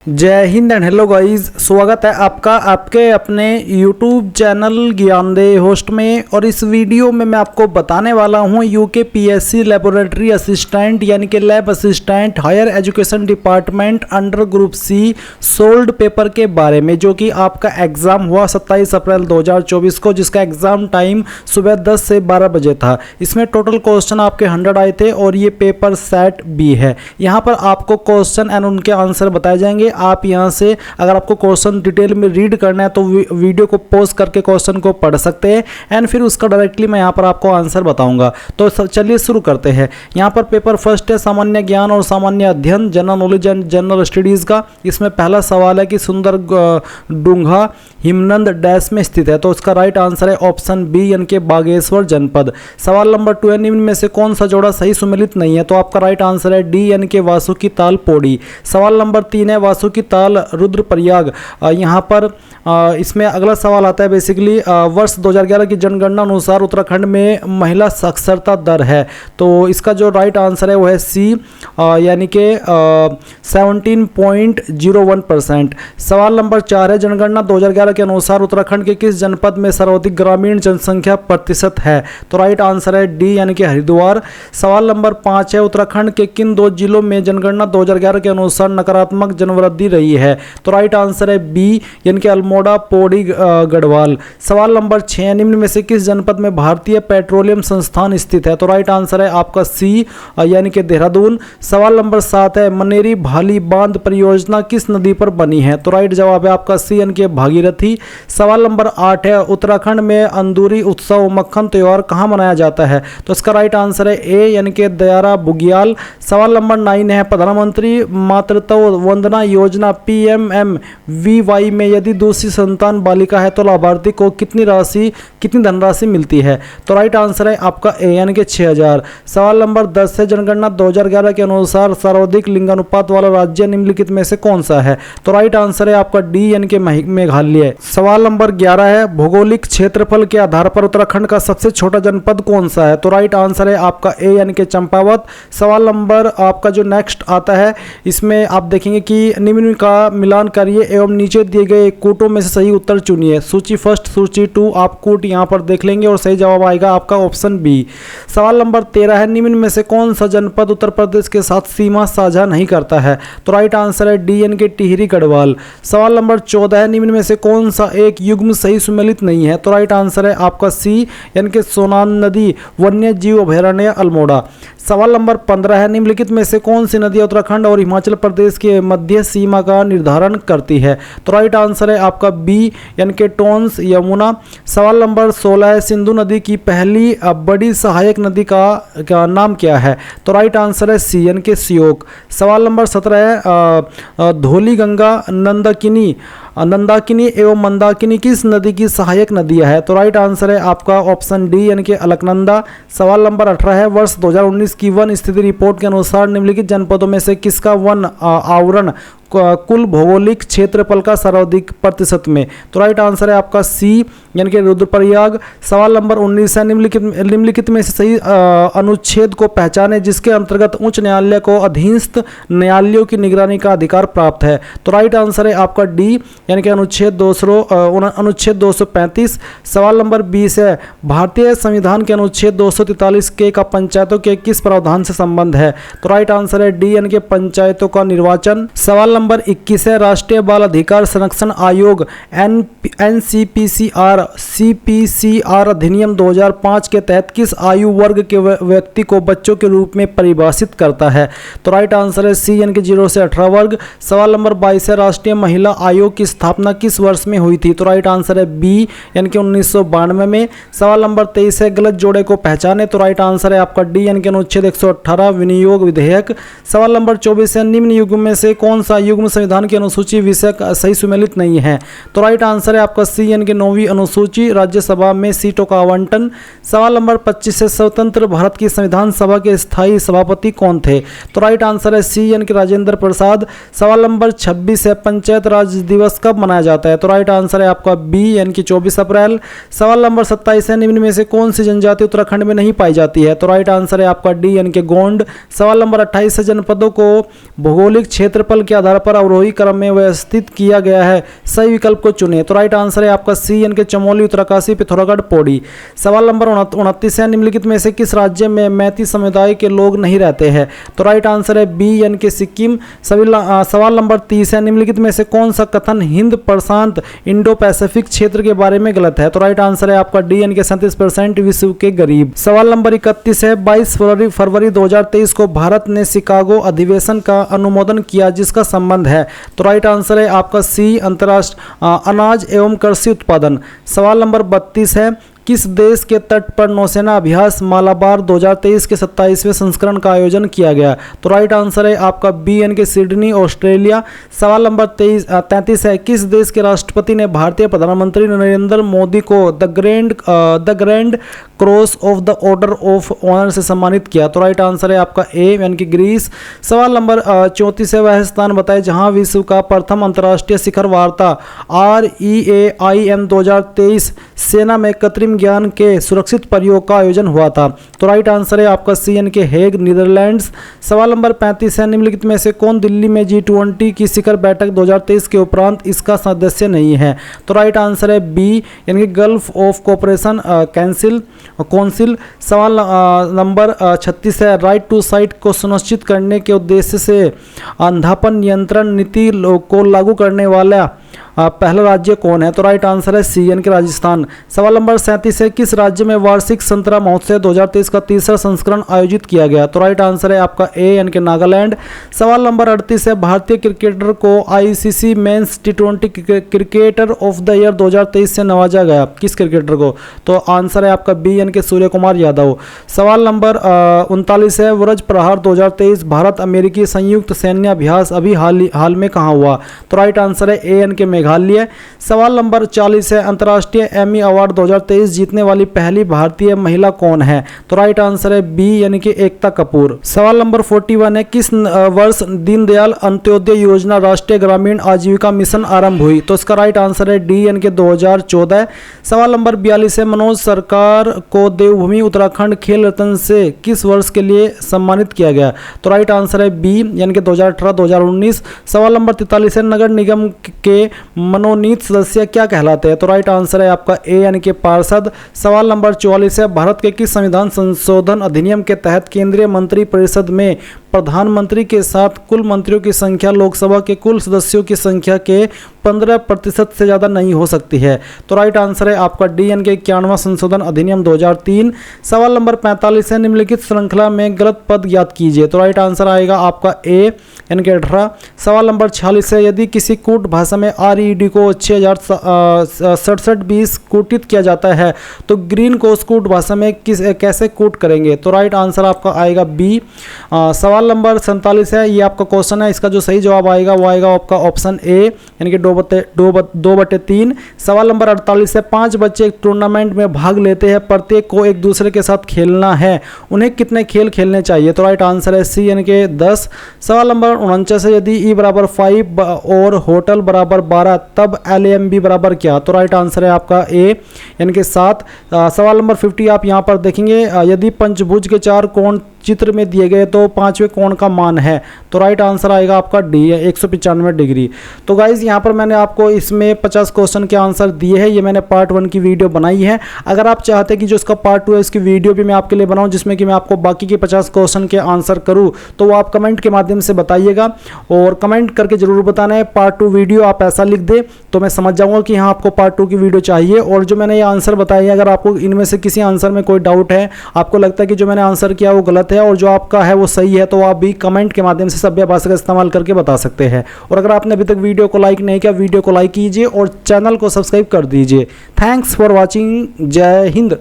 जय Hind and hello guys, स्वागत है आपका आपके अपने YouTube चैनल ज्ञानदेह होस्ट में। और इस वीडियो में मैं आपको बताने वाला हूं UKPSC लेबोरेटरी असिस्टेंट यानी कि lab assistant higher education department under group C solved paper के बारे में, जो कि आपका एग्ज़ाम हुआ 27 अप्रैल 2024 को, जिसका एग्ज़ाम टाइम सुबह 10 से 12 बजे था। इसमें टोटल क्वेश्चन आपके 100 आए थे और ये पेपर सेट बी है। यहाँ पर आपको क्वेश्चन एंड उनके आंसर बताए जाएंगे। आप यहां से अगर आपको क्वेश्चन डिटेल में रीड करना है तो वीडियो को पॉज करके क्वेश्चन को पढ़ सकते हैं एंड फिर उसका डायरेक्टली मैं यहां पर आपको आंसर बताऊंगा। तो चलिए शुरू करते हैं। यहां पर पेपर फर्स्ट है सामान्य ज्ञान और सामान्य अध्ययन, general knowledge and general studies का। इसमें पहला सवाल है कि सुंदर डूंगा हिमनंद डैश में स्थित है, तो इसका राइट आंसर है ऑप्शन बी यानी कि बागेश्वर जनपद। सवाल नंबर 2 है निम्न में से कौन सा जोड़ा सही सुमेलित नहीं है, तो आपका राइट आंसर है डी यानी कि वासुकी ताल पौड़ी। सवाल नंबर 3 है वासुकी ताल रुद्रप्रयाग। यहाँ पर इसमें अगला सवाल आता है बेसिकली वर्ष 2011 की जनगणना अनुसार उत्तराखंड में महिला साक्षरता दर है, तो इसका जो राइट आंसर है वो है सी यानी कि 17.01%। सवाल नंबर 4 है जनगणना 2011 के अनुसार उत्तराखंड के किस जनपद में सर्वाधिक ग्रामीण जनसंख्या प्रतिशत है, तो राइट आंसर है डी यानी कि हरिद्वार। सवाल नंबर 5 है उत्तराखंड के किन 2 जिलों में जनगणना 2011 के अनुसार नकारात्मक जनवृद्धि रही है, तो राइट आंसर है बी यानी कि अल्मोड़ा पौड़ी गढ़वाल। सवाल नंबर 6 निम्न में से किस जनपद में भारतीय पेट्रोलियम संस्थान स्थित है, तो राइट आंसर है आपका सी यानी कि देहरादून। सवाल नंबर 7 है मनेरी भाली बांध परियोजना किस नदी पर बनी है, तो राइट जवाब है आपका सी यानी कि भागीरथी। सवाल नंबर 8 है उत्तराखंड में अंदूरी उत्सव मक्खन त्योहार कहाँ मनाया जाता है, तो इसका राइट आंसर है ए यानी कि दयारा बुग्याल। सवाल नंबर 9 है प्रधानमंत्री मातृत्व वंदना योजना PMMVY में यदि दूसरी संतान बालिका है तो लाभार्थी को कितनी धनराशि मिलती है, तो राइट आंसर है आपका ए यानी कि 6000। सवाल नंबर 10 है जनगणना 2011 के अनुसार सर्वाधिक लिंगानुपात वाला राज्य निम्नलिखित में से कौन सा है, तो राइट आंसर है आपका डी यानी कि मेघालय। सवाल नंबर 11 है भौगोलिक क्षेत्रफल के आधार पर उत्तराखंड का सबसे छोटा जनपद कौन सा है, तो राइट आंसर है आपका ए यानी कि चंपावत। सवाल नंबर आपका जो नेक्स्ट आता है इसमें आप देखेंगे कि निम्न का मिलान करिए एवं नीचे दिए गए कूटों में से सही उत्तर चुनिए। सूची फर्स्ट सूची 2 आप कूट यहां पर देख लेंगे और सही जवाब आएगा आपका ऑप्शन बी। सवाल नंबर 13 है निम्न में से कौन सा जनपद उत्तर प्रदेश के साथ सीमा साझा नहीं करता है, तो राइट आंसर है डी यानी कि टिहरी गढ़वाल। सवाल नंबर 14 है निम्न में से कौन सा एक युग्म सही सुमेलित नहीं है, तो राइट आंसर है आपका सी यानी कि सोनान नदी वन्य जीव अभयारण्य अल्मोड़ा। सवाल नंबर 15 है निम्नलिखित में से कौन सी नदी उत्तराखंड और हिमाचल प्रदेश के मध्य सीमा का निर्धारण करती है, तो राइट आंसर है आपका बी यानी कि टोंस यमुना। सवाल नंबर 16 है सिंधु नदी की पहली बड़ी सहायक नदी का नाम क्या है, तो राइट आंसर है सी यानी कि श्योक। सवाल नंबर 17 है धौली गंगा नंदाकिनी एवं मंदाकिनी किस नदी की सहायक नदियां है, तो राइट आंसर है आपका ऑप्शन डी यानी कि अलकनंदा। सवाल नंबर 18 है वर्ष 2019 की वन स्थिति रिपोर्ट के अनुसार निम्नलिखित जनपदों में से किसका वन आवरण कुल भौगोलिक क्षेत्रफल का सर्वाधिक प्रतिशत में, तो राइट आंसर है आपका सी यानी कि रुद्रप्रयाग। सवाल नंबर 19 है निम्नलिखित में से सही अनुच्छेद को पहचाने जिसके अंतर्गत उच्च न्यायालय को अधीनस्थ न्यायालयों की निगरानी का अधिकार प्राप्त है, तो राइट आंसर है आपका डी यानी कि अनुच्छेद 235। सवाल नंबर 20 है भारतीय संविधान के अनुच्छेद 243 के का पंचायतों के किस प्रावधान से संबंध है, तो राइट आंसर है डी यानी कि पंचायतों का निर्वाचन। सवाल नंबर 21 है राष्ट्रीय बाल अधिकार संरक्षण आयोग CPCR अधिनियम 2005 के तहत किस आयु वर्ग के व्यक्ति को बच्चों के रूप में परिभाषित करता है, तो राइट आंसर है सी यानी कि 0 से 18 वर्ग। सवाल नंबर 22 है राष्ट्रीय महिला आयोग की स्थापना किस वर्ष में हुई थी, तो राइट आंसर है बी यानी कि 1992 में। सवाल नंबर 23 है गलत जोड़े को पहचाने, तो राइट आंसर है आपका डी यानी कि अनुच्छेद 118 विनियोग विधेयक। सवाल नंबर 24 है निम्न युग्म में से कौन सा युग्म संविधान की अनुसूची विषय सही सुमेलित नहीं है, तो राइट आंसर है आपका सी यानी कि 9वीं अनुसूची राज्यसभा में सीटों का आवंटन। सवाल नंबर 25 है स्वतंत्र भारत की संविधान सभा के स्थायी सभापति कौन थे, तो राइट आंसर है सी यानी कि राजेंद्र प्रसाद। सवाल नंबर 26 है पंचायत राज दिवस कब मनाया जाता है, तो राइट आंसर है आपका बी यानी कि 24 अप्रैल। सवाल नंबर 27 है निम्न में से कौन सी जनजाति उत्तराखंड में नहीं पाई जाती है, तो राइट आंसर है आपका डी यानी कि गोंड। सवाल नंबर 28 है जनपदों को भौगोलिक क्षेत्रफल के आधार आधार पर अवरोही क्रम में व्यवस्थित किया गया है। सही विकल्प को चुने। तो राइट आंसर है आपका सी यानी कि चमोली, उत्तरकाशी, पिथौरागढ़, पौड़ी। सवाल नंबर 29 है, निम्नलिखित में से किस राज्य में मैती समुदाय के लोग नहीं रहते हैं? तो राइट आंसर है बी यानी कि सिक्किम। सवाल नंबर 30 है, निम्नलिखित में से कौन सा कथन हिंद प्रशांत इंडो पैसिफिक क्षेत्र के बारे में गलत है? तो राइट आंसर है आपका डी यानी कि 37% विश्व के गरीब। सवाल नंबर 31 है, 22 फरवरी 2023 को भारत ने शिकागो अधिवेशन का अनुमोदन किया, जिसका संबंध है? तो राइट आंसर है आपका सी अंतर्राष्ट्रीय अनाज एवं कृषि उत्पादन। सवाल नंबर 32 है, किस देश के तट पर नौसेना अभ्यास मालाबार 2023 के 27वें संस्करण का आयोजन किया गया? तो राइट आंसर है आपका बी यानी कि सिडनी, ऑस्ट्रेलिया। सवाल नंबर 33 है, किस देश के राष्ट्रपति ने भारतीय प्रधानमंत्री नरेंद्र मोदी को the grand cross of the order of honour से सम्मानित किया? तो राइट आंसर है आपका ए यानी कि ग्रीस। सवाल नंबर 34 है, वह स्थान बताए जहां विश्व का प्रथम अंतर्राष्ट्रीय शिखर वार्ता REAIM 2023 सेना में कृत्रिम ज्ञान के सुरक्षित प्रयोग का आयोजन हुआ था? तो राइट आंसर है आपका सी यानी कि हेग, नीदरलैंड्स। सवाल नंबर 35 है, निम्नलिखित में से कौन दिल्ली में G20 की शिखर बैठक 2023 के उपरांत इसका सदस्य नहीं है? तो राइट आंसर है बी यानी कि गल्फ ऑफ कोऑपरेशन काउंसिल। सवाल नंबर 36 है, राइट टू साइट को सुनिश्चित करने के उद्देश्य से अंधापन नियंत्रण नीति को लागू करने वाला पहला राज्य कौन है? तो राइट आंसर है सी यानी कि राजस्थान। सवाल नंबर 37 है, किस राज्य में वार्षिक संतरा महोत्सव 2023 का तीसरा संस्करण आयोजित किया गया? तो राइट आंसर है आपका ए यानी कि नागालैंड। सवाल नंबर 38 है, भारतीय क्रिकेटर को ICC men's T20 cricketer of the year 2023 से नवाजा गया, किस क्रिकेटर को? तो आंसर है आपका बी यानी कि सूर्य कुमार यादव। सवाल नंबर 39 है, वज्र प्रहार 2023 भारत अमेरिकी संयुक्त सैन्य अभ्यास अभी हाल में कहाँ हुआ? तो राइट आंसर है ए यानी कि मेघालय। सवाल नंबर 40 है, अंतर्राष्ट्रीय एमी अवार्ड 2023 जीतने वाली पहली भारतीय महिला कौन है? तो राइट आंसर है बी यानी कि एकता कपूर। सवाल नंबर 41 है, किस वर्ष दीनदयाल अंत्योदय योजना राष्ट्रीय ग्रामीण आजीविका मिशन आरंभ हुई? तो इसका राइट आंसर है डी यानी कि 2014। सवाल नंबर 42 है, मनोज सरकार को देवभूमि उत्तराखंड खेल रत्न से किस वर्ष के लिए सम्मानित किया गया? तो राइट आंसर है बी यानी कि 2018-2019। सवाल नंबर 43 है, नगर निगम के मनोनीत सदस्य क्या कहलाते हैं? तो राइट आंसर है आपका ए यानी कि पार्षद। सवाल नंबर 44 है, भारत के किस संविधान संशोधन अधिनियम के तहत केंद्रीय मंत्री परिषद में प्रधानमंत्री के साथ कुल मंत्रियों की संख्या लोकसभा के कुल सदस्यों की संख्या के 15% से ज़्यादा नहीं हो सकती है? तो राइट आंसर है आपका डी यानी कि 91वां संशोधन अधिनियम 2003। सवाल नंबर 45 है, निम्नलिखित श्रृंखला में गलत पद ज्ञात कीजिए? तो राइट आंसर आएगा आपका ए यानी कि 18। सवाल नंबर 46 है, यदि किसी कूट भाषा में RED को 6067-20 कूटित किया जाता है तो ग्रीन को उस कूट भाषा में कैसे कूट करेंगे? तो राइट आंसर आपका आएगा बी। सवाल नंबर 47 है, ये आपका क्वेश्चन है, इसका जो सही जवाब आएगा वो आएगा आपका ऑप्शन ए यानी कि 2/3। सवाल नंबर 48 है, 5 बच्चे एक टूर्नामेंट में भाग लेते हैं, प्रत्येक को एक दूसरे के साथ खेलना है, उन्हें कितने खेल खेलने चाहिए? तो राइट आंसर है सी यानी कि 10। सवाल नंबर 49 है, यदि E बराबर 5 और होटल बराबर 12 तब LAMB बराबर क्या? तो राइट आंसर है आपका ए यानी कि 7। सवाल नंबर 50 आप यहाँ पर देखेंगे, यदि पंचभुज के 4 कोण चित्र में दिए गए तो 5वें कोण का मान है? तो राइट आंसर आएगा आपका डी 195 डिग्री। तो गाइज यहाँ पर मैंने आपको इसमें 50 क्वेश्चन के आंसर दिए हैं। ये मैंने पार्ट 1 की वीडियो बनाई है। अगर आप चाहते हैं कि जो इसका पार्ट 2 है इसकी वीडियो भी मैं आपके लिए बनाऊं जिसमें कि मैं आपको बाकी के 50 क्वेश्चन के आंसर करूँ, तो वो आप कमेंट के माध्यम से बताइएगा और कमेंट करके जरूर बताना है पार्ट 2 वीडियो आप ऐसा लिख दे तो मैं समझ जाऊँगा कि हाँ आपको पार्ट 2 की वीडियो चाहिए। और जो मैंने ये आंसर बताए हैं, अगर आपको इनमें से किसी आंसर में कोई डाउट है, आपको लगता है कि जो मैंने आंसर किया वो गलत है और जो आपका है वो सही है, तो आप भी कमेंट के माध्यम से सभ्य भाषा का इस्तेमाल करके बता सकते हैं। और अगर आपने अभी तक वीडियो को लाइक नहीं किया, वीडियो को लाइक कीजिए और चैनल को सब्सक्राइब कर दीजिए। Thanks for watching. जय हिंद।